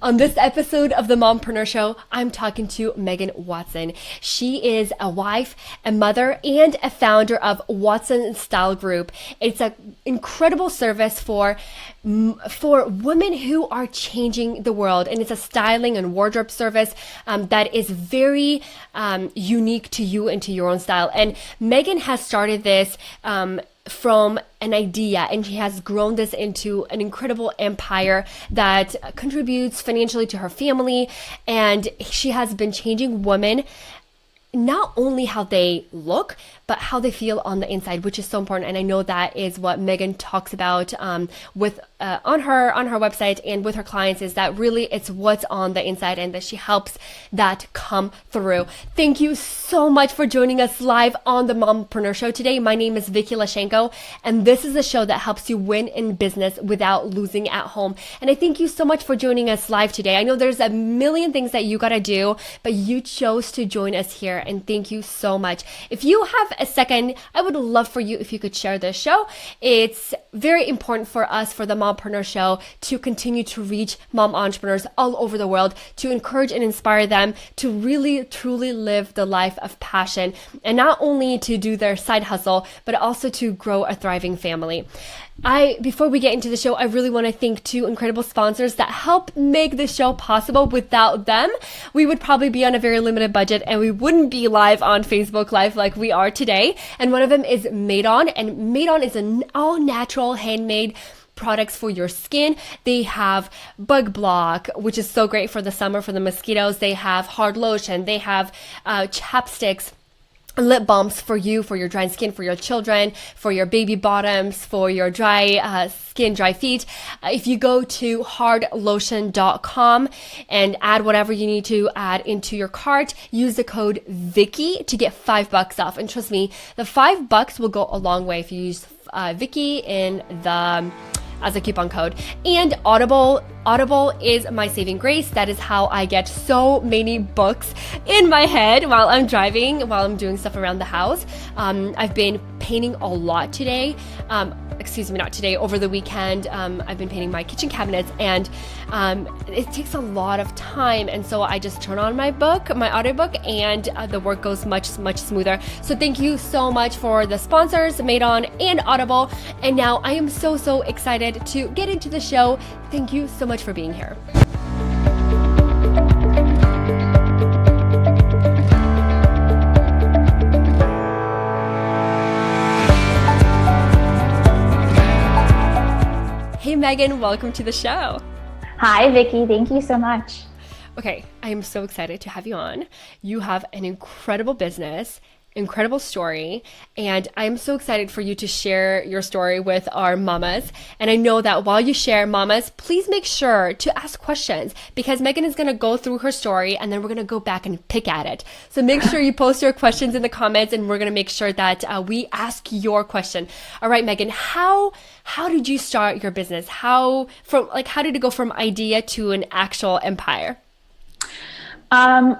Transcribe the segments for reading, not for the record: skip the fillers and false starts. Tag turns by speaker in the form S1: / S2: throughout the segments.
S1: On this episode of the Mompreneur Show, I'm talking to Megan Watson. She is a wife, a mother, and a founder of Watson Style Group. It's an incredible service for women who are changing the world, and it's a styling and wardrobe service that is very unique to you and to your own style. And Megan has started this from an idea, and she has grown this into an incredible empire that contributes financially to her family. And she has been changing women, not only how they look, but how they feel on the inside, which is so important. And I know that is what Megan talks about with on her website and with her clients, is that really it's what's on the inside, and that she helps that come through. Thank you so much for joining us live on the Mompreneur Show today. My name is Vicky, and this is a show that helps you win in business without losing at home. And I thank you so much for joining us live today. I know there's a million things that you gotta do, but you chose to join us here, and thank you so much. If you have a second, I would love for you if you could share this show. It's very important for us, for the Mompreneur Show, to continue to reach mom entrepreneurs all over the world, to encourage and inspire them to really truly live the life of passion, and not only to do their side hustle, but also to grow a thriving family. Before we get into the show, I really want to thank two incredible sponsors that help make this show possible. Without them, we would probably be on a very limited budget, and we wouldn't be live on Facebook Live like we are today. And one of them is Made On, and Made On is an all natural handmade products for your skin. They have bug block, which is so great for the summer, for the mosquitoes. They have hard lotion. They have chapsticks, lip balms for you, for your dry skin, for your children, for your baby bottoms, for your dry skin, dry feet. If you go to hardlotion.com and add whatever you need to add into your cart, use the code Vicky to get $5 off. And trust me, the $5 will go a long way if you use Vicky in the as a coupon code. And Audible is my saving grace. That is how I get so many books in my head while I'm driving, while I'm doing stuff around the house. I've been painting a lot today. Over the weekend, I've been painting my kitchen cabinets, and it takes a lot of time. And so I just turn on my audiobook, and the work goes much, much smoother. So thank you so much for the sponsors, Made On and Audible. And now I am so, so excited to get into the show. Thank you so much for being here. Hey Megan, welcome to the show.
S2: Hi Vicky, thank you so much.
S1: Okay, I am so excited to have you on. You have an incredible business, incredible story, and I'm so excited for you to share your story with our mamas. And I know that while you share, mamas, please make sure to ask questions, because Megan is going to go through her story, and then we're going to go back and pick at it. So make sure you post your questions in the comments, and we're going to make sure that we ask your question. All right, Megan, how did you start your business? How did it go from idea to an actual empire? I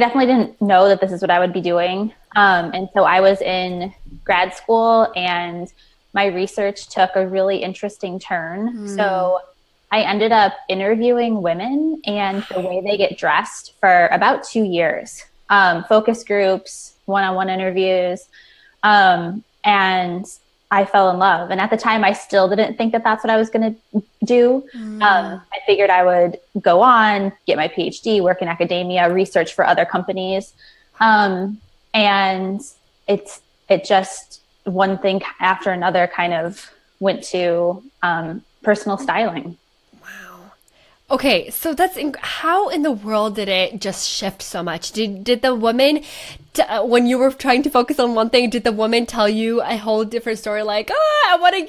S1: definitely didn't know that this is what I would be doing. And so I was in grad school, and my research took a really interesting turn. So I ended up interviewing women and the way they get dressed for about 2 years, focus groups, one-on-one interviews. And I fell in love. And at the time, I still didn't think that that's what I was going to do. I figured I would go on, get my PhD, work in academia, research for other companies. And it just, one thing after another kind of went to personal styling. Okay, so how in the world did it just shift so much? Did the woman, when you were trying to focus on one thing, did the woman tell you a whole different story? Like, I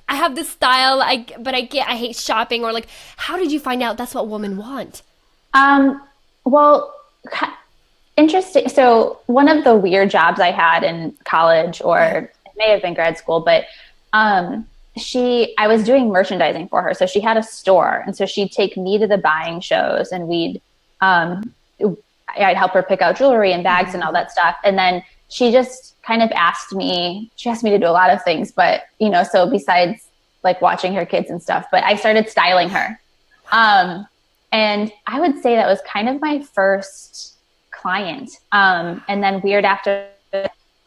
S1: have this style, I hate shopping, or like, how did you find out that's what women want?
S2: Well, interesting. So one of the weird jobs I had in college, or it may have been grad school, but I was doing merchandising for her. So she had a store, and so she'd take me to the buying shows, and I'd help her pick out jewelry and bags and all that stuff. And then she just kind of asked me to do a lot of things, but so besides like watching her kids and stuff, but I started styling her. And I would say that was kind of my first client. And then weird after,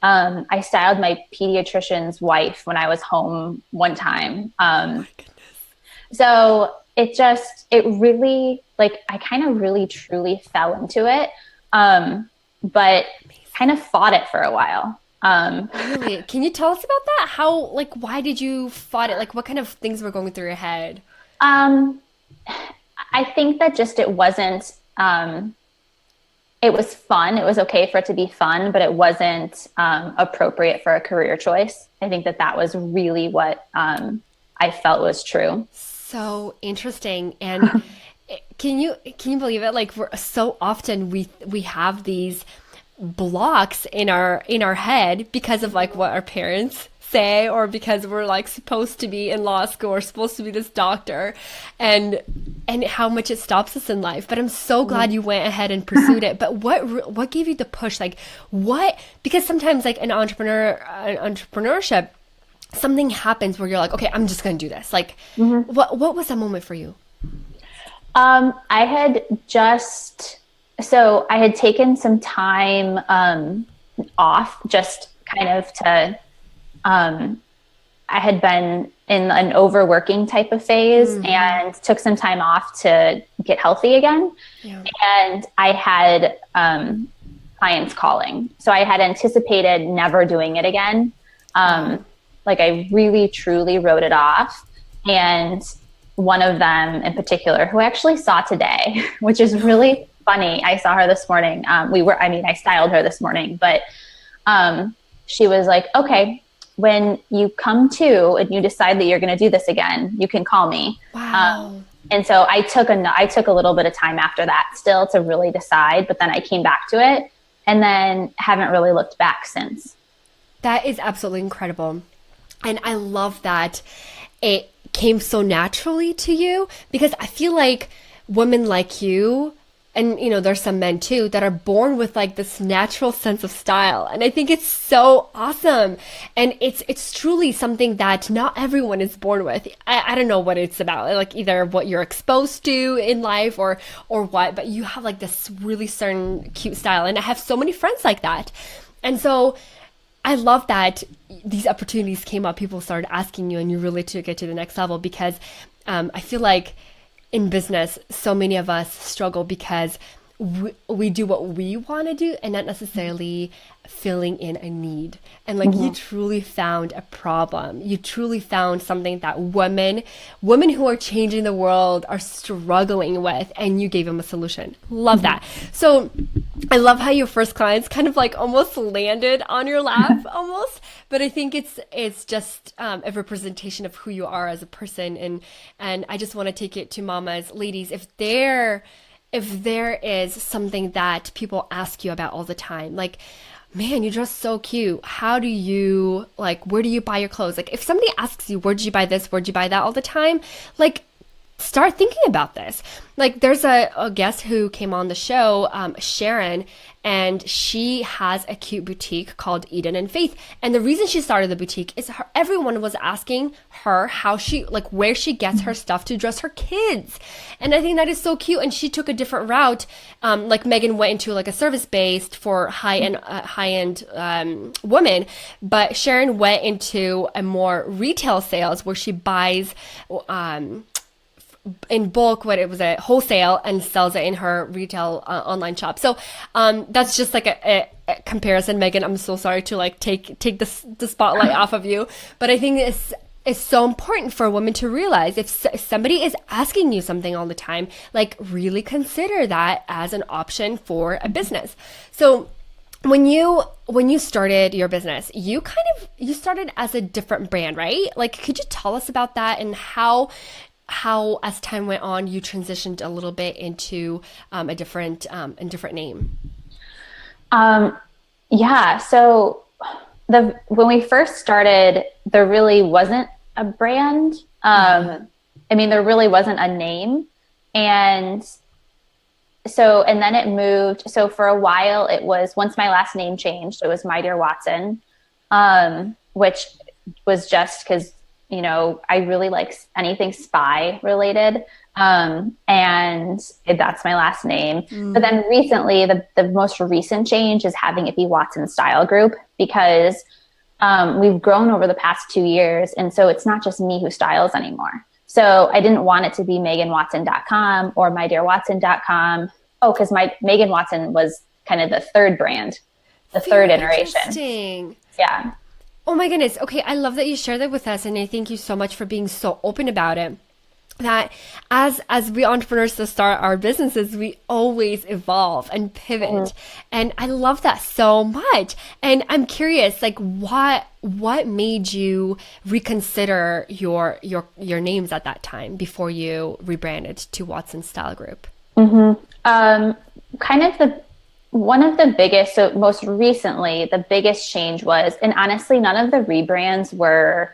S2: I styled my pediatrician's wife when I was home one time. So it really, like, I kind of really truly fell into it. But kind of fought it for a while.
S1: Really? Can you tell us about that? How, like, why did you fought it? Like, what kind of things were going through your head?
S2: Um, I think that just it wasn't, it was fun. It was okay for it to be fun, but it wasn't appropriate for a career choice. I think that was really what I felt was true.
S1: So interesting. And can you believe it? Like, so often we have these blocks in our head because of like what our parents say, or because we're like supposed to be in law school or supposed to be this doctor, and how much it stops us in life. But I'm so glad you went ahead and pursued it. But what gave you the push? Like, what, because sometimes like an entrepreneurship, something happens where you're like, okay, I'm just going to do this. Like, what was that moment for you?
S2: I had taken some time off, just kind of to, I had been in an overworking type of phase and took some time off to get healthy again. Yeah. And I had clients calling. So I had anticipated never doing it again. Like, I really, truly wrote it off. And one of them in particular, who I actually saw today, which is really funny. I saw her this morning. I styled her this morning, but she was like, okay, when you come to and you decide that you're going to do this again, you can call me.
S1: Wow.
S2: And so I took a little bit of time after that still to really decide, but then I came back to it and then haven't really looked back since.
S1: That is absolutely incredible. And I love that it came so naturally to you, because I feel like women like you, and there's some men too, that are born with like this natural sense of style. And I think it's so awesome. And it's truly something that not everyone is born with. I don't know what it's about, like either what you're exposed to in life or what, but you have like this really certain cute style. And I have so many friends like that. And so I love that these opportunities came up, people started asking you, and you really took it to the next level, because I feel like in business, so many of us struggle because we do what we want to do and not necessarily filling in a need. And like, you truly found a problem. You truly found something that women who are changing the world are struggling with, and you gave them a solution. Love that. So I love how your first clients kind of like almost landed on your lap almost, but I think it's just a representation of who you are as a person. And I just want to take it to mamas, ladies, if there is something that people ask you about all the time, like, man, you're just so cute. How do you, like, where do you buy your clothes? Like, if somebody asks you, where'd you buy this? Where'd you buy that all the time? Like, start thinking about this. Like, there's a guest who came on the show, Sharon, and she has a cute boutique called Eden and Faith. And the reason she started the boutique is everyone was asking her how she, like, where she gets her stuff to dress her kids. And I think that is so cute. And she took a different route. Like Megan went into like a service-based for high-end women, but Sharon went into a more retail sales where she buys in bulk, what it was a wholesale, and sells it in her retail online shop. So that's just like a comparison, Megan. I'm so sorry to like take the spotlight off of you, but I think it's so important for a woman to realize if somebody is asking you something all the time, like really consider that as an option for a business. So when you started your business, you started as a different brand, right? Like, could you tell us about that and how as time went on you transitioned a little bit into a different name?
S2: Yeah. So when we first started, there really wasn't a brand. I mean, there really wasn't a name. And then it moved. So for a while it was, once my last name changed, it was My Dear Watson, which was just because I really like anything spy related. And that's my last name. But then recently, the most recent change is having it be Watson Style Group, because we've grown over the past 2 years. And so it's not just me who styles anymore. So I didn't want it to be meganwatson.com or mydearwatson.com. Oh, because Megan Watson was kind of the third brand, the third iteration.
S1: Interesting.
S2: Yeah.
S1: Oh my goodness. Okay, I love that you shared that with us, and I thank you so much for being so open about it. That as we entrepreneurs to start our businesses, we always evolve and pivot. And I love that so much. And I'm curious, like what made you reconsider your names at that time before you rebranded to Watson Style Group?
S2: Kind of one of the biggest, so most recently, the biggest change was, and honestly, none of the rebrands were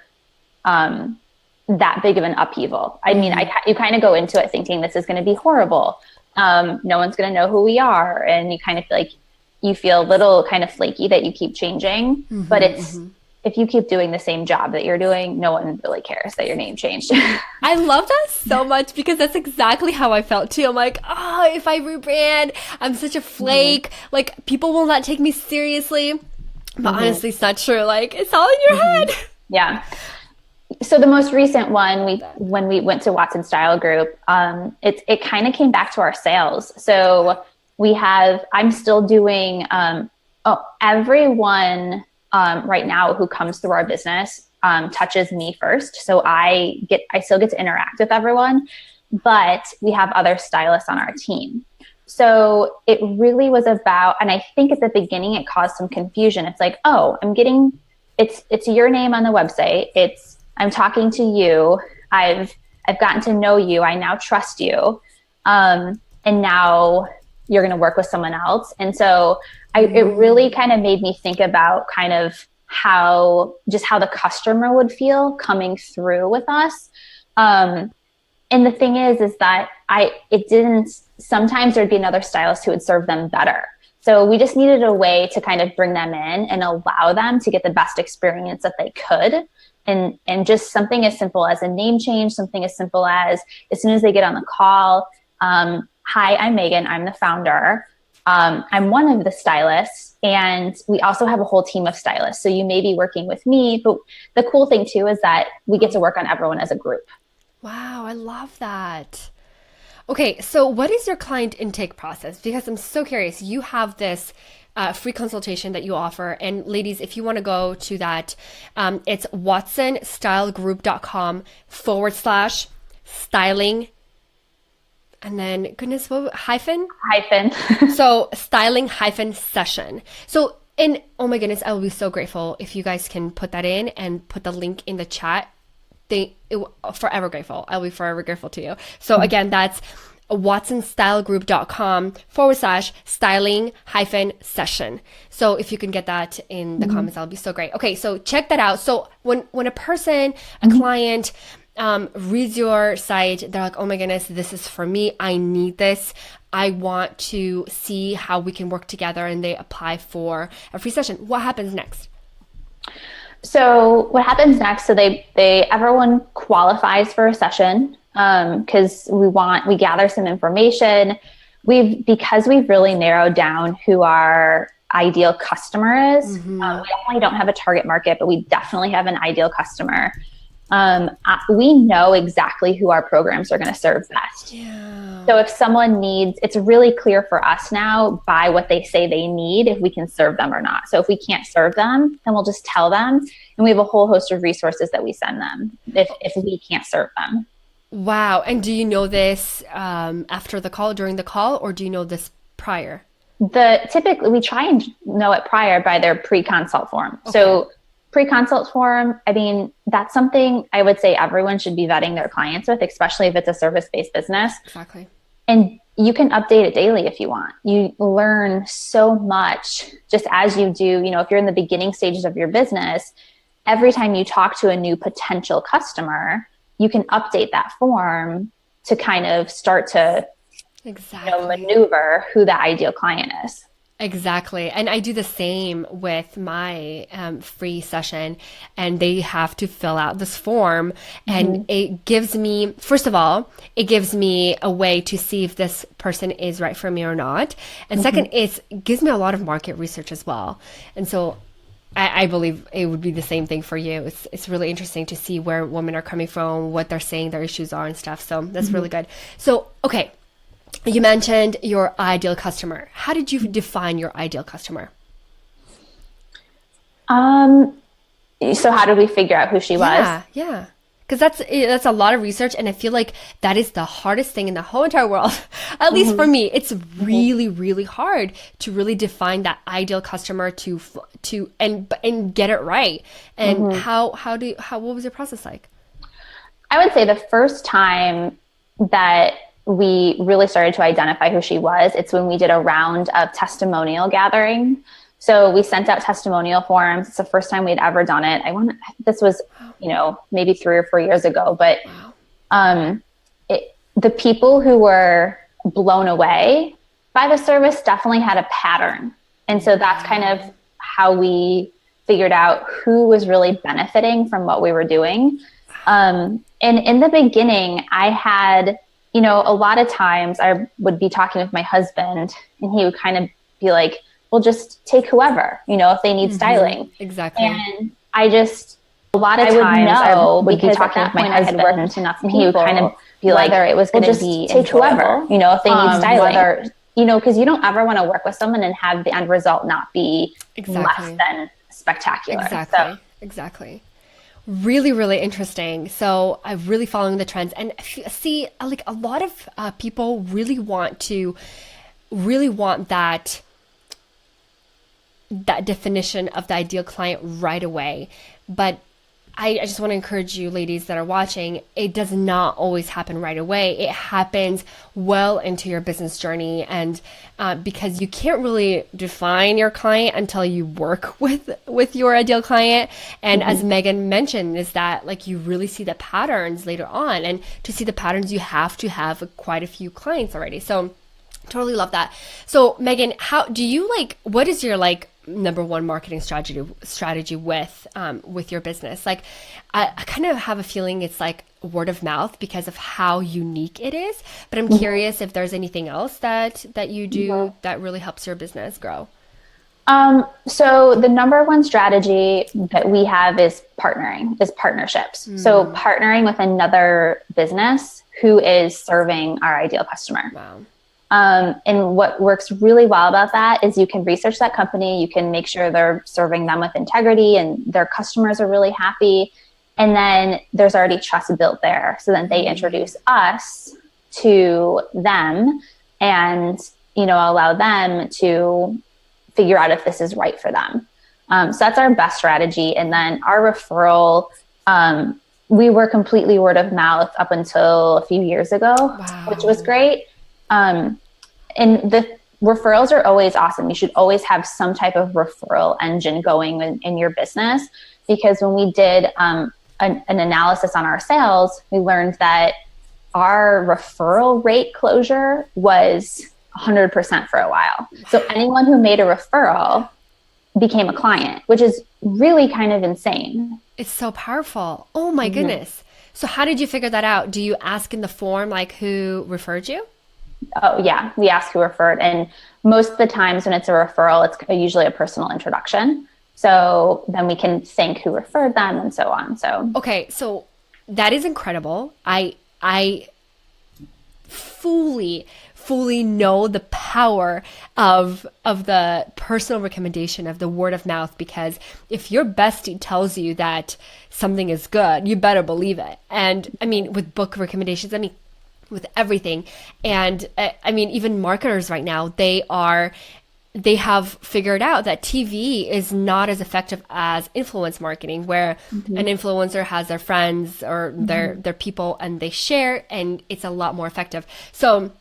S2: that big of an upheaval. I mean, you kind of go into it thinking this is going to be horrible. No one's going to know who we are. And you kind of feel like you feel a little kind of flaky that you keep changing, but if you keep doing the same job that you're doing, no one really cares that your name changed.
S1: I love that so much, because that's exactly how I felt too. I'm like, oh, if I rebrand, I'm such a flake. Like, people will not take me seriously. But honestly, it's not true. Like, it's all in your head.
S2: Yeah. So the most recent one, when we went to Watson Style Group, it kind of came back to our sales. So I'm still doing, everyone right now who comes through our business touches me first. So I still get to interact with everyone, but we have other stylists on our team. So it really was about, and I think at the beginning it caused some confusion. It's like, oh, it's your name on the website. I'm talking to you. I've gotten to know you. I now trust you. And now you're going to work with someone else. And so it really kind of made me think about kind of how the customer would feel coming through with us. And the thing is that sometimes there'd be another stylist who would serve them better. So we just needed a way to kind of bring them in and allow them to get the best experience that they could. And just something as simple as a name change, something as simple as soon as they get on the call, hi, I'm Megan, I'm the founder. I'm one of the stylists, and we also have a whole team of stylists. So you may be working with me, but the cool thing too is that we get to work on everyone as a group.
S1: Wow, I love that. Okay, so what is your client intake process? Because I'm so curious. You have this free consultation that you offer. And ladies, if you want to go to that, it's watsonstylegroup.com/styling. And then, goodness, what hyphen? So styling -session. So, oh my goodness, I will be so grateful if you guys can put that in and put the link in the chat. Forever grateful. I'll be forever grateful to you. So again, that's watsonstylegroup.com/styling-session. So if you can get that in the comments, that'll be so great. Okay, so check that out. So when a person, a client, reads your site, they're like, oh my goodness, this is for me. I need this. I want to see how we can work together, and they apply for a free session. What happens next?
S2: So what happens next? So everyone qualifies for a session because we gather some information. Because we've really narrowed down who our ideal customer is. We definitely don't have a target market, but we definitely have an ideal customer. We know exactly who our programs are going to serve best. Yeah. So if someone needs, it's really clear for us now by what they say they need, if we can serve them or not. So if we can't serve them, then we'll just tell them. And we have a whole host of resources that we send them if we can't serve them.
S1: Wow. And do you know this after the call, during the call, or do you know this prior?
S2: Typically, we try and know it prior by their pre-consult form. Okay. So pre-consult form, I mean, that's something I would say everyone should be vetting their clients with, especially if it's a service-based business.
S1: Exactly.
S2: And you can update it daily if you want. You learn so much just as you do, if you're in the beginning stages of your business, every time you talk to a new potential customer, you can update that form to kind of start to maneuver who the ideal client is.
S1: Exactly. And I do the same with my free session, and they have to fill out this form. And
S2: Mm-hmm.
S1: it gives me, first of all, it gives me a way to see if this person is right for me or not. And
S2: Mm-hmm.
S1: second, it gives me a lot of market research as well. And so I believe it would be the same thing for you. It's really interesting to see where women are coming from, what they're saying their issues are and stuff. So that's
S2: Mm-hmm.
S1: really good. So, okay. You mentioned your ideal customer. How did you define your ideal customer?
S2: Um, so how did we figure out who she was?
S1: Yeah, yeah. Because that's a lot of research, and I feel like that is the hardest thing in the whole entire world. At least for
S2: Mm-hmm.
S1: me, it's
S2: Mm-hmm.
S1: really, really hard to really define that ideal customer and get it right. And
S2: Mm-hmm.
S1: what was your process like?
S2: I would say the first time that we really started to identify who she was, it's when we did a round of testimonial gathering. So we sent out testimonial forms. It's the first time we'd ever done it. This was, maybe 3 or 4 years ago, but
S1: Wow.
S2: um, the people who were blown away by the service definitely had a pattern. And so that's kind of how we figured out who was really benefiting from what we were doing. And in the beginning, I had, a lot of times I would be talking with my husband and he would kind of be like, well, just take whoever, if they need styling.
S1: Exactly.
S2: And a lot of times I would be talking with my husband, I had worked with enough people, and he would kind of be like, whether it was going to be take whoever, if they need styling, because you don't ever want to work with someone and have the end result not be
S1: Exactly.
S2: less than spectacular.
S1: Exactly.
S2: So,
S1: Exactly. Really, really interesting. So I'm really following the trends, and see, like a lot of people really want that definition of the ideal client right away. But I just want to encourage you, ladies that are watching, it does not always happen right away. It happens well into your business journey. And because you can't really define your client until you work with your ideal client. And as Megan mentioned, is that like you really see the patterns later on. And to see the patterns, you have to have quite a few clients already. So totally love that. So Megan, what is your number one marketing strategy with your business? Like I kind of have a feeling it's like word of mouth because of how unique it is, but I'm curious if there's anything else that you do that really helps your business grow.
S2: So the number one strategy that we have is partnerships. So partnering with another business who is serving our ideal customer.
S1: Wow.
S2: And what works really well about that is you can research that company, you can make sure they're serving them with integrity and their customers are really happy. And then there's already trust built there. So then they introduce us to them and, allow them to figure out if this is right for them. So that's our best strategy. And then our referral, we were completely word of mouth up until a few years ago, which was great. And the referrals are always awesome. You should always have some type of referral engine going in your business, because when we did an analysis on our sales, we learned that our referral rate closure was 100% for a while. So anyone who made a referral became a client, which is really kind of insane.
S1: It's so powerful. Oh my goodness. So how did you figure that out? Do you ask in the form like who referred you?
S2: Oh yeah, we ask who referred, and most of the times when it's a referral, it's usually a personal introduction. So then we can thank who referred them and so on. So
S1: okay, so that is incredible. I fully know the power of the personal recommendation, of the word of mouth, because if your bestie tells you that something is good, you better believe it. And I mean, with book recommendations, with everything. And even marketers right now, they have figured out that TV is not as effective as influence marketing, where an influencer has their friends or their people and they share, and it's a lot more effective. So,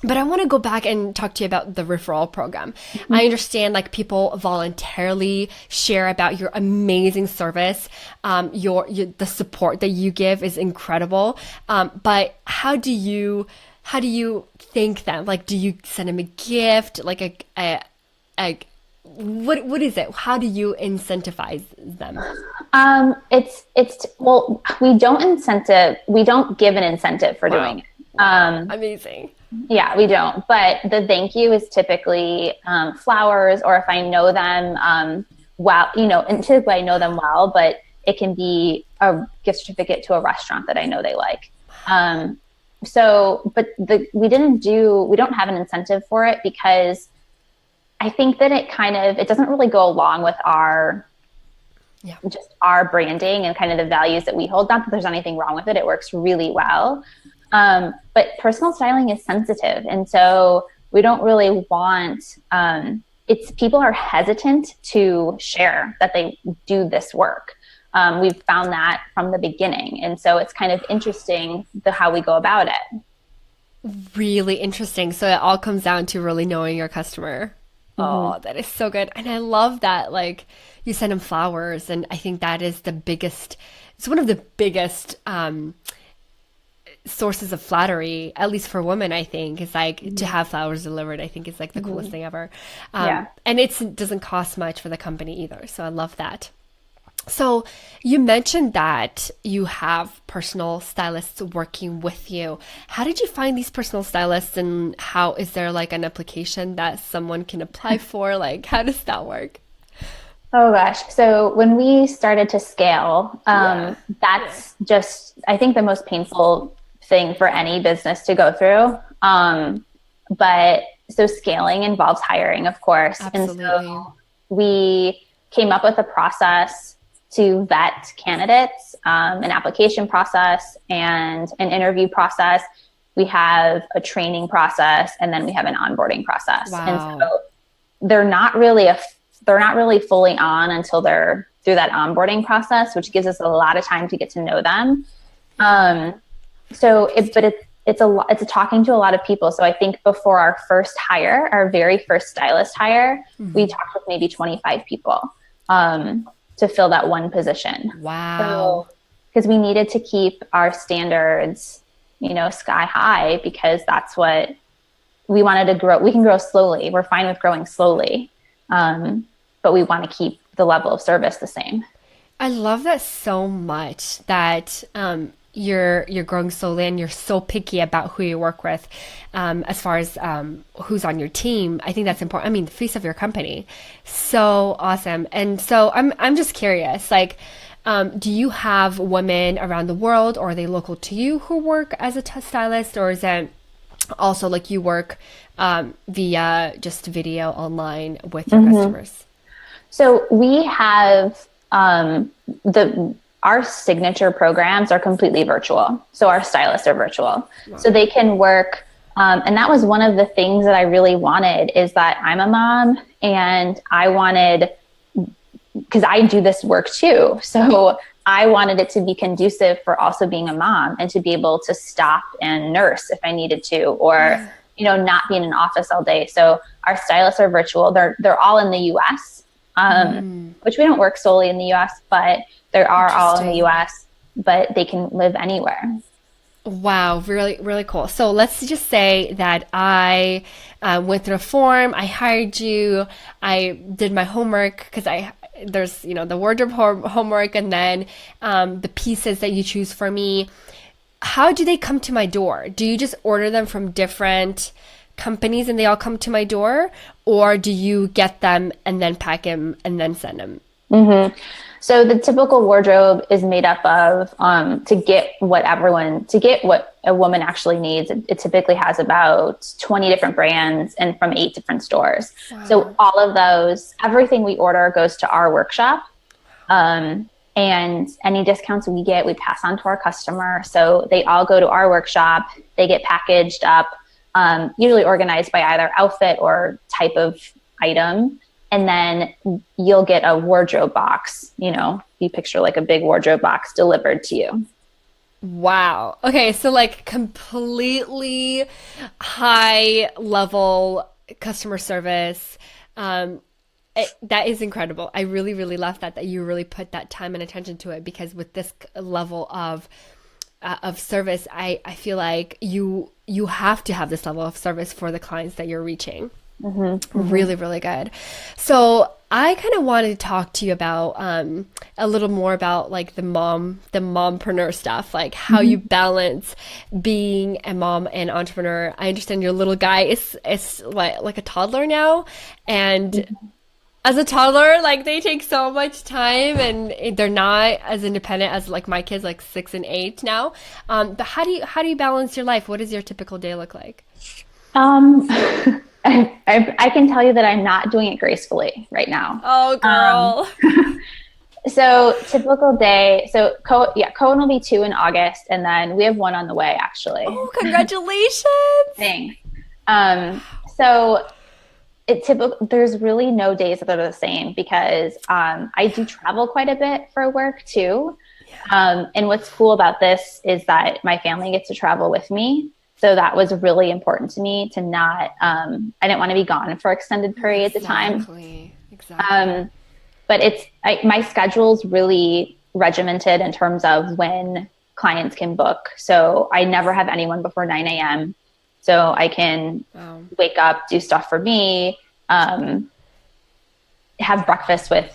S1: but I want to go back and talk to you about the referral program. I understand people voluntarily share about your amazing service. The support that you give is incredible. But how do you thank them? Like, do you send them a gift, like like, what is it? How do you incentivize them?
S2: Well, we don't give an incentive for
S1: Wow.
S2: doing it.
S1: Wow. Amazing.
S2: Yeah, we don't. But the thank you is typically flowers, or if I know them well, and typically I know them well, but it can be a gift certificate to a restaurant that I know they like. We don't have an incentive for it because I think that it doesn't really go along with just our branding and kind of the values that we hold. Not that there's anything wrong with it. It works really well. But personal styling is sensitive. And so we don't really want, people are hesitant to share that they do this work. We've found that from the beginning. And so it's kind of interesting how we go about it.
S1: Really interesting. So it all comes down to really knowing your customer. Oh, that is so good. And I love that, like, you send them flowers. And I think that is it's one of the biggest sources of flattery, at least for women, I think, is like to have flowers delivered. I think is like the coolest thing ever. And it doesn't cost much for the company either. So I love that. So you mentioned that you have personal stylists working with you. How did you find these personal stylists, and how is there like an application that someone can apply for? Like, how does that work?
S2: Oh gosh. So when we started to scale, that's just, I think, the most painful thing for any business to go through. But so scaling involves hiring, of course.
S1: Absolutely.
S2: And so we came up with a process to vet candidates, an application process and an interview process. We have a training process, and then we have an onboarding process.
S1: Wow.
S2: And so they're not really fully on until they're through that onboarding process, which gives us a lot of time to get to know them. It's talking to a lot of people. So I think before our first hire, our very first stylist hire, we talked with maybe 25 people to fill that one position.
S1: Wow.
S2: Because we needed to keep our standards, sky high, because that's what we wanted to grow. We can grow slowly. We're fine with growing slowly. But we want to keep the level of service the same.
S1: I love that so much, that you're growing slowly and you're so picky about who you work with, as far as who's on your team. I think that's important. I mean, the face of your company. So awesome. And so I'm just curious, like, do you have women around the world, or are they local to you who work as a stylist, or is it also like you work via just video online with your customers?
S2: So we have our signature programs are completely virtual. So our stylists are virtual. Wow. So they can work. And that was one of the things that I really wanted, is that I'm a mom, and I wanted, because I do this work too. So I wanted it to be conducive for also being a mom, and to be able to stop and nurse if I needed to, or, not be in an office all day. So our stylists are virtual. They're all in the US, which we don't work solely in the US, but they are all in the US, but they can live anywhere.
S1: Wow, really, really cool. So let's just say that I went through a form, I hired you, I did my homework, because there's, the wardrobe homework, and then the pieces that you choose for me. How do they come to my door? Do you just order them from different companies and they all come to my door? Or do you get them and then pack them and then send them?
S2: Mm-hmm. So the typical wardrobe is made up of, to get what a woman actually needs, it typically has about 20 different brands and from 8 different stores. Wow. So all of those, everything we order goes to our workshop. And any discounts we get, we pass on to our customer. So they all go to our workshop, they get packaged up, usually organized by either outfit or type of item. And then you'll get a wardrobe box, you picture like a big wardrobe box delivered to you.
S1: Wow. Okay. So like completely high level customer service. That is incredible. I really, really love that you really put that time and attention to it, because with this level of service, I feel like you have to have this level of service for the clients that you're reaching. Really, really good. So I kind of wanted to talk to you about a little more about like the mompreneur stuff, like how you balance being a mom and entrepreneur. I understand your little guy is like a toddler now, and as a toddler, like they take so much time and they're not as independent as like my kids, like 6 and 8 now. But how do you balance your life? What does your typical day look like?
S2: Um, I can tell you that I'm not doing it gracefully right now.
S1: Oh, girl.
S2: So typical day. So Cohen will be 2 in August, and then we have one on the way actually.
S1: Oh, congratulations.
S2: Thanks. So there's really no days that are the same because I do travel quite a bit for work too. And what's cool about this is that my family gets to travel with me. So that was really important to me to not, I didn't want to be gone for extended periods of time.
S1: Exactly.
S2: But my schedule's really regimented in terms of when clients can book. So I never have anyone before 9 a.m. So I can wake up, do stuff for me, have breakfast with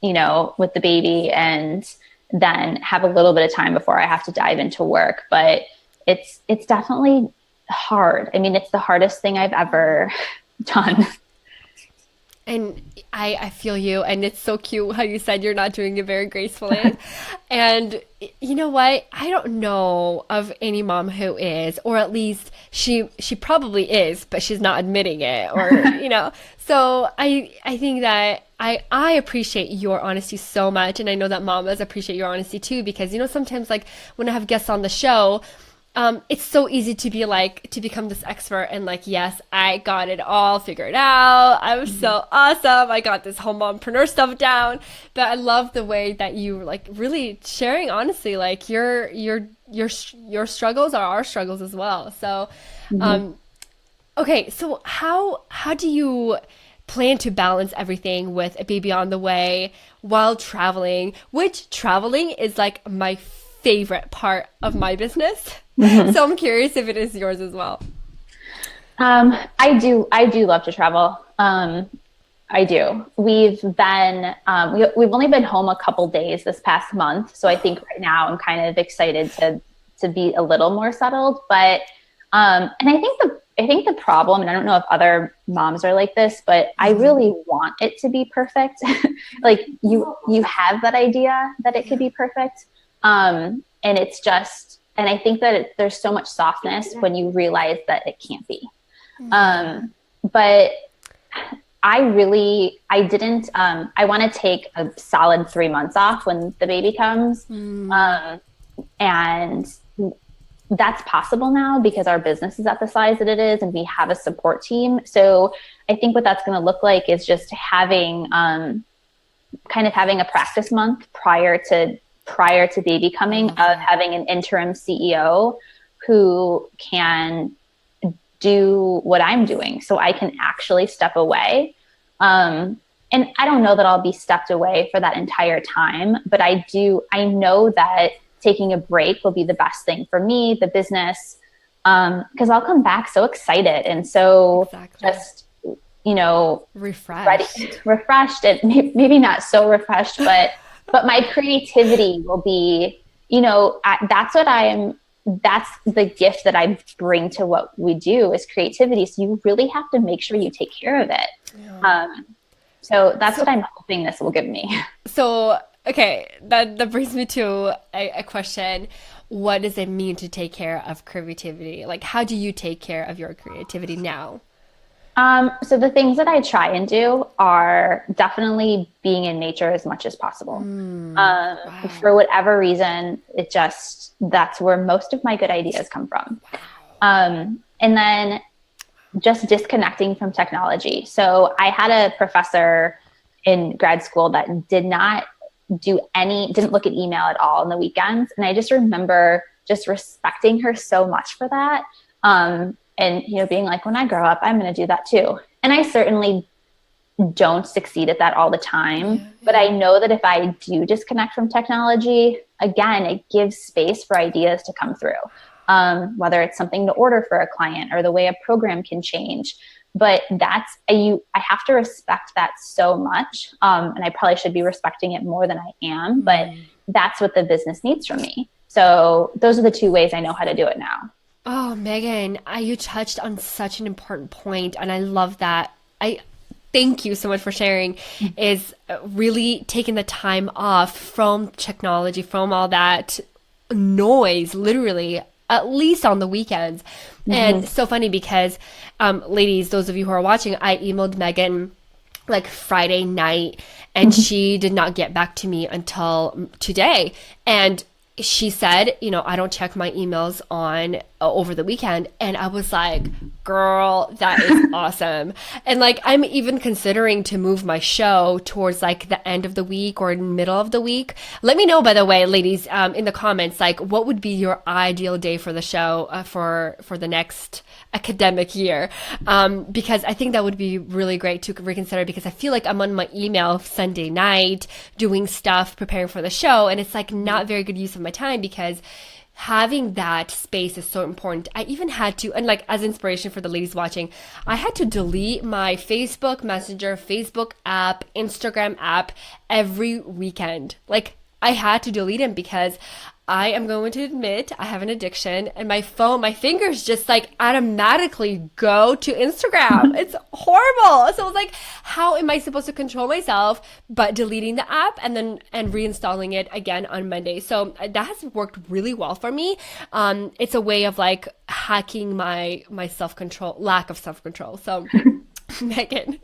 S2: the baby, and then have a little bit of time before I have to dive into work. But it's definitely hard. I mean, it's the hardest thing I've ever done.
S1: And I feel you. And it's so cute how you said you're not doing it very gracefully. And you know what? I don't know of any mom who is, or at least she probably is, but she's not admitting it, or, So I think that I appreciate your honesty so much. And I know that mamas appreciate your honesty too, because, sometimes like when I have guests on the show, it's so easy to become this expert and like, yes, I got it all figured out. I'm so awesome. I got this whole mompreneur stuff down. But I love the way that you like really sharing honestly, like your struggles are our struggles as well. So, okay. So how do you plan to balance everything with a baby on the way while traveling, which traveling is like my favorite part of my business. So I'm curious if it is yours as well.
S2: I do love to travel. I do. We've only been home a couple days this past month. So I think right now I'm kind of excited to be a little more settled, but, and I think the problem, and I don't know if other moms are like this, but I really want it to be perfect. Like you have that idea that it could be perfect. And it's just, and I think that there's so much softness when you realize that it can't be. But I want to take a solid 3 months off when the baby comes. And that's possible now because our business is at the size that it is and we have a support team. So I think what that's going to look like is just having, kind of having a practice month prior to baby coming, of having an interim CEO who can do what I'm doing so I can actually step away. And I don't know that I'll be stepped away for that entire time, but I know that taking a break will be the best thing for me, the business, because I'll come back so excited and so just, refreshed and maybe not so refreshed, but my creativity will be, that's the gift that I bring to what we do is creativity. So you really have to make sure you take care of it. So that's what I'm hoping this will give me.
S1: So, okay, that brings me to a question. What does it mean to take care of creativity? Like, how do you take care of your creativity now?
S2: So the things that I try and do are definitely being in nature as much as possible. For whatever reason, that's where most of my good ideas come from. And then just disconnecting from technology. So I had a professor in grad school that didn't look at email at all on the weekends. And I just remember just respecting her so much for that. And, being like, when I grow up, I'm going to do that too. And I certainly don't succeed at that all the time, but I know that if I do disconnect from technology, again, it gives space for ideas to come through. Whether it's something to order for a client or the way a program can change. but I have to respect that so much. And I probably should be respecting it more than I am, but that's what the business needs from me. So those are the two ways I know how to do it now.
S1: Oh, Megan, you touched on such an important point, and I love that. I thank you so much for sharing. Is really taking the time off from technology, from all that noise, literally, at least on the weekends. And so funny because, ladies, those of you who are watching, I emailed Megan like Friday night, and she did not get back to me until today. And she said, I don't check my emails on over the weekend. And I was like, girl, that is awesome. And like, I'm even considering to move my show towards like the end of the week or middle of the week. Let me know, by the way, ladies, in the comments, like what would be your ideal day for the show for the next academic year, because I think that would be really great to reconsider, because I feel like I'm on my email Sunday night doing stuff, preparing for the show, and it's like not very good use of my time, because having that space is so important. I even had to, and like as inspiration for the ladies watching, I had to delete my Facebook Messenger, Facebook app, Instagram app every weekend. Like I had to delete them because I am going to admit I have an addiction, and my fingers just like automatically go to Instagram. It's horrible. So I was like, how am I supposed to control myself but deleting the app and reinstalling it again on Monday? So that has worked really well for me. It's a way of like hacking my self-control, lack of self-control. So Megan,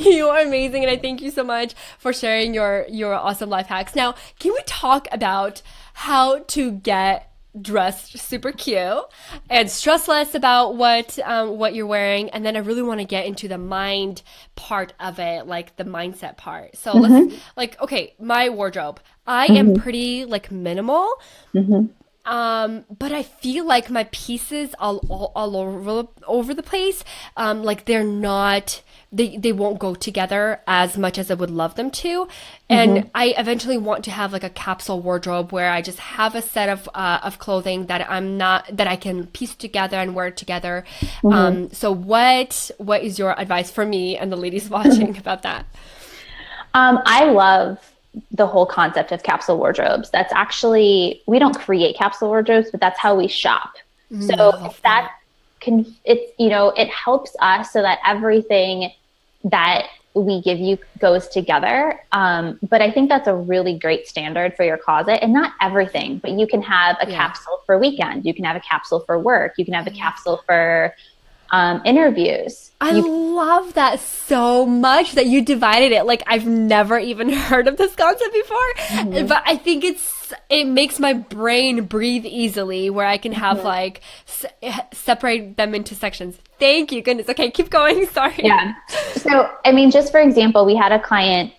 S1: you are amazing, and I thank you so much for sharing your awesome life hacks. Now, can we talk about how to get dressed super cute and stress less about what you're wearing? And then I really want to get into the mind part of it, like the mindset part. So let's okay, my wardrobe. I am pretty like minimal. But I feel like my pieces all over the place, like they're not, they won't go together as much as I would love them to. And I eventually want to have like a capsule wardrobe where I just have a set of clothing that I can piece together and wear together. So what is your advice for me and the ladies watching about that?
S2: I love the whole concept of capsule wardrobes. That's actually, we don't create capsule wardrobes, but that's how we shop. So it helps us so that everything that we give you goes together. But I think that's a really great standard for your closet, and not everything, but you can have a capsule for weekend. You can have a capsule for work. You can have a capsule for interviews.
S1: I love that so much that you divided it. Like I've never even heard of this concept before, but I think it makes my brain breathe easily, where I can have like separate them into sections. Thank you. Goodness. Okay. Keep going. Sorry.
S2: Yeah. So, I mean, just for example, we had a client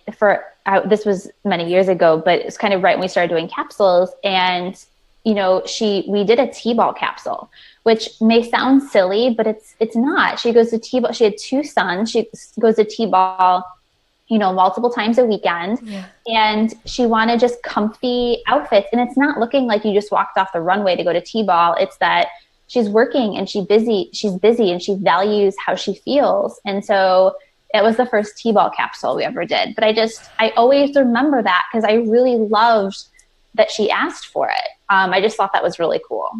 S2: this was many years ago, but it's kind of right when we started doing capsules, and we did a T-ball capsule, which may sound silly, but it's not. She goes to T-ball. She had two sons. She goes to T-ball, multiple times a weekend. Yeah. And she wanted just comfy outfits. And it's not looking like you just walked off the runway to go to T-ball. It's that she's working and she's busy and she values how she feels. And so it was the first T-ball capsule we ever did. But I always remember that because I really loved that she asked for it. I just thought that was really cool.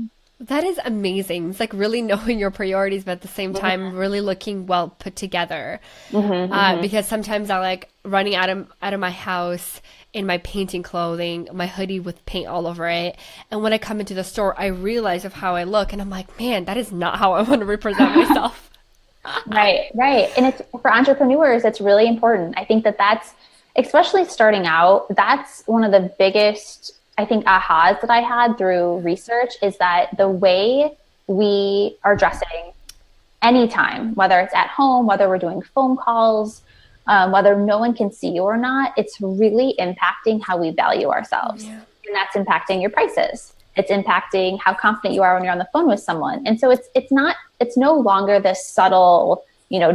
S1: That is amazing. It's like really knowing your priorities, but at the same time, really looking well put together. Because sometimes I like running out of my house in my painting clothing, my hoodie with paint all over it. And when I come into the store, I realize of how I look, and I'm like, man, that is not how I want to represent myself.
S2: Right. And it's for entrepreneurs, it's really important. I think that's, especially starting out, that's one of the biggest, I think, ahas that I had through research, is that the way we are dressing anytime, whether it's at home, whether we're doing phone calls, whether no one can see you or not, it's really impacting how we value ourselves. Yeah. And that's impacting your prices. It's impacting how confident you are when you're on the phone with someone. And so it's no longer this subtle,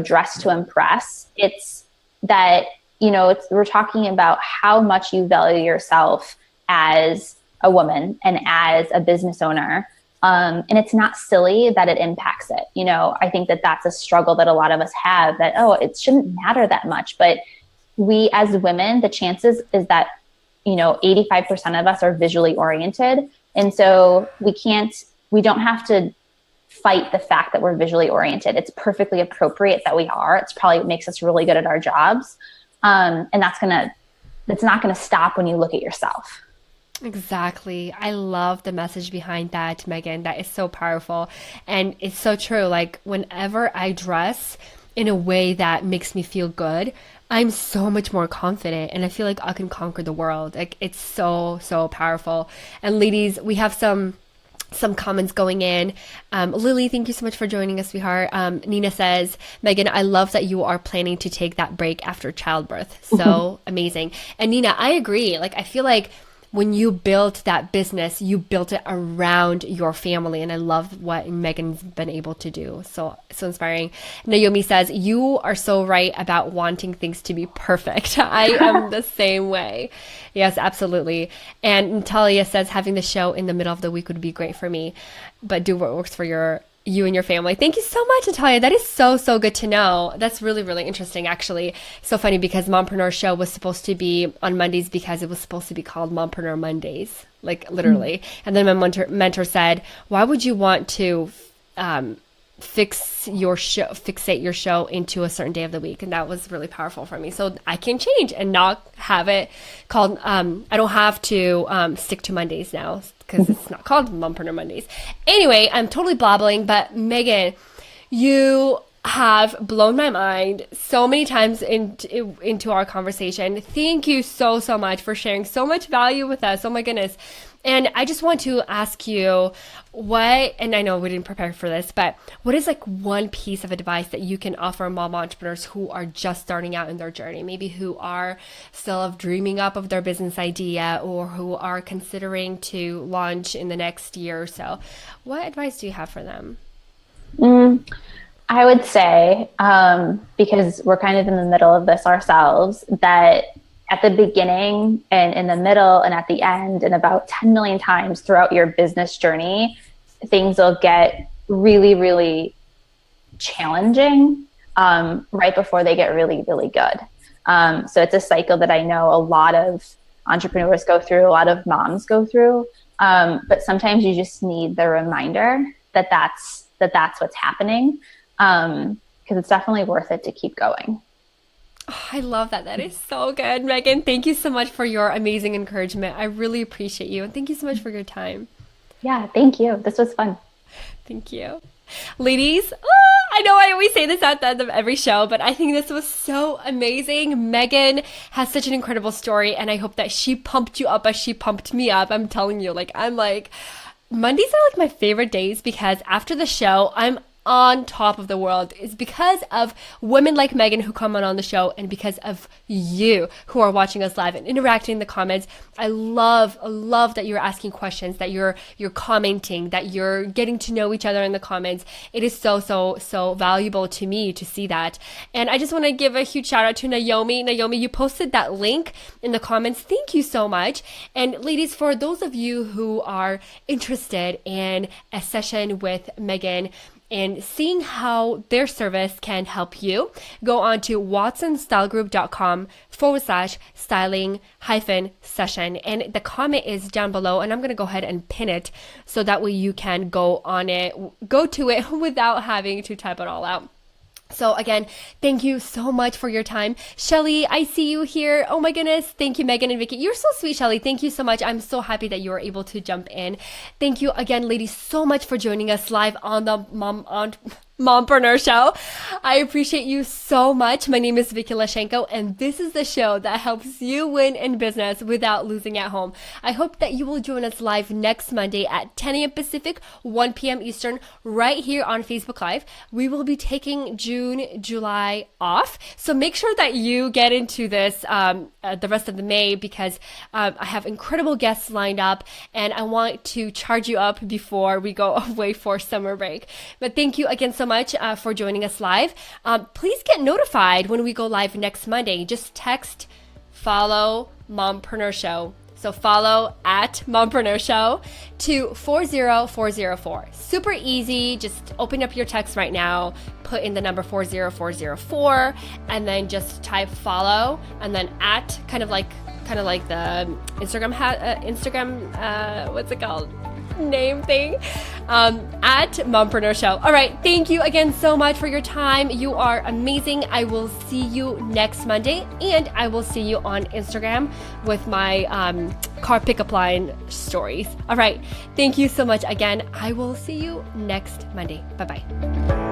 S2: dress to impress. It's that, we're talking about how much you value yourself as a woman and as a business owner, And it's not silly that it impacts it. You know, I think that that's a struggle that a lot of us have, that, oh, it shouldn't matter that much. But we as women, the chances is that, you know, 85% of us are visually oriented. And so we don't have to fight the fact that we're visually oriented. It's perfectly appropriate that we are. It's probably what makes us really good at our jobs. And that's not going to stop when you look at yourself.
S1: Exactly. I love the message behind that, Megan. That is so powerful. And it's so true. Like, whenever I dress in a way that makes me feel good, I'm so much more confident and I feel like I can conquer the world. Like, it's so, so powerful. And ladies, we have some comments going in. Lily, thank you so much for joining us, sweetheart. Nina says, Megan, I love that you are planning to take that break after childbirth. So amazing. And Nina, I agree. Like, I feel like when you built that business, you built it around your family. And I love what Megan's been able to do. So inspiring. Naomi says, you are so right about wanting things to be perfect. I am the same way. Yes, absolutely. And Natalia says, having the show in the middle of the week would be great for me, but do what works for you and your family. Thank you so much, Natalia. That is so, so good to know. That's really, really interesting, actually. So funny, because Mompreneur Show was supposed to be on Mondays because it was supposed to be called Mompreneur Mondays, like literally. And then my mentor said, why would you want to fixate your show into a certain day of the week? And that was really powerful for me. So I can change and not have it called, I don't have to stick to Mondays now, because it's not called Mompreneur Mondays. Anyway, I'm totally blabbling, but Megan, you have blown my mind so many times into our conversation. Thank you so, so much for sharing so much value with us. Oh my goodness. And I just want to ask you and I know we didn't prepare for this, but what is like one piece of advice that you can offer mom entrepreneurs who are just starting out in their journey, maybe who are still dreaming up of their business idea or who are considering to launch in the next year or so? What advice do you have for them?
S2: I would say, because we're kind of in the middle of this ourselves, that at the beginning and in the middle and at the end and about 10 million times throughout your business journey, things will get really, really challenging right before they get really, really good. So it's a cycle that I know a lot of entrepreneurs go through, a lot of moms go through. But sometimes you just need the reminder that that's what's happening, because it's definitely worth it to keep going.
S1: Oh, I love that. That is so good, Megan. Thank you so much for your amazing encouragement. I really appreciate you. And thank you so much for your time.
S2: Yeah, thank you. This was fun.
S1: Thank you. Ladies, I know I always say this at the end of every show, but I think this was so amazing. Megan has such an incredible story, and I hope that she pumped you up as she pumped me up. I'm telling you, Mondays are like my favorite days, because after the show, I'm on top of the world. Is because of women like Megan who come on the show, and because of you who are watching us live and interacting in the comments. I love that you're asking questions, that you're commenting, that you're getting to know each other in the comments. It is so valuable to me to see that. And I just want to give a huge shout out to Naomi. Naomi, you posted that link in the comments. Thank you so much. And ladies, for those of you who are interested in a session with Megan and seeing how their service can help you, go on to watsonstylegroup.com/styling-session. And the comment is down below, and I'm going to go ahead and pin it so that way you can go to it without having to type it all out. So again, thank you so much for your time. Shelly, I see you here. Oh my goodness. Thank you, Megan and Vicky. You're so sweet, Shelly. Thank you so much. I'm so happy that you were able to jump in. Thank you again, ladies, so much for joining us live on the Mompreneur Show. I appreciate you so much. My name is Vicky Lashenko, and this is the show that helps you win in business without losing at home. I hope that you will join us live next Monday at 10 a.m. Pacific, 1 p.m. Eastern, right here on Facebook Live. We will be taking June, July off, so make sure that you get into this the rest of the May, because I have incredible guests lined up, and I want to charge you up before we go away for summer break. But thank you again so much for joining us live. Please get notified when we go live next Monday. Just text follow Mompreneur Show. So So follow at Mompreneur Show to 40404. Super easy. Just open up your text right now, put in the number 40404, and then just type follow, and then at kind of like the Instagram what's it called? Name thing, at Mompreneur Show. All right. Thank you again so much for your time. You are amazing. I will see you next Monday, and I will see you on Instagram with my car pickup line stories. All right. Thank you so much again. I will see you next Monday. Bye-bye.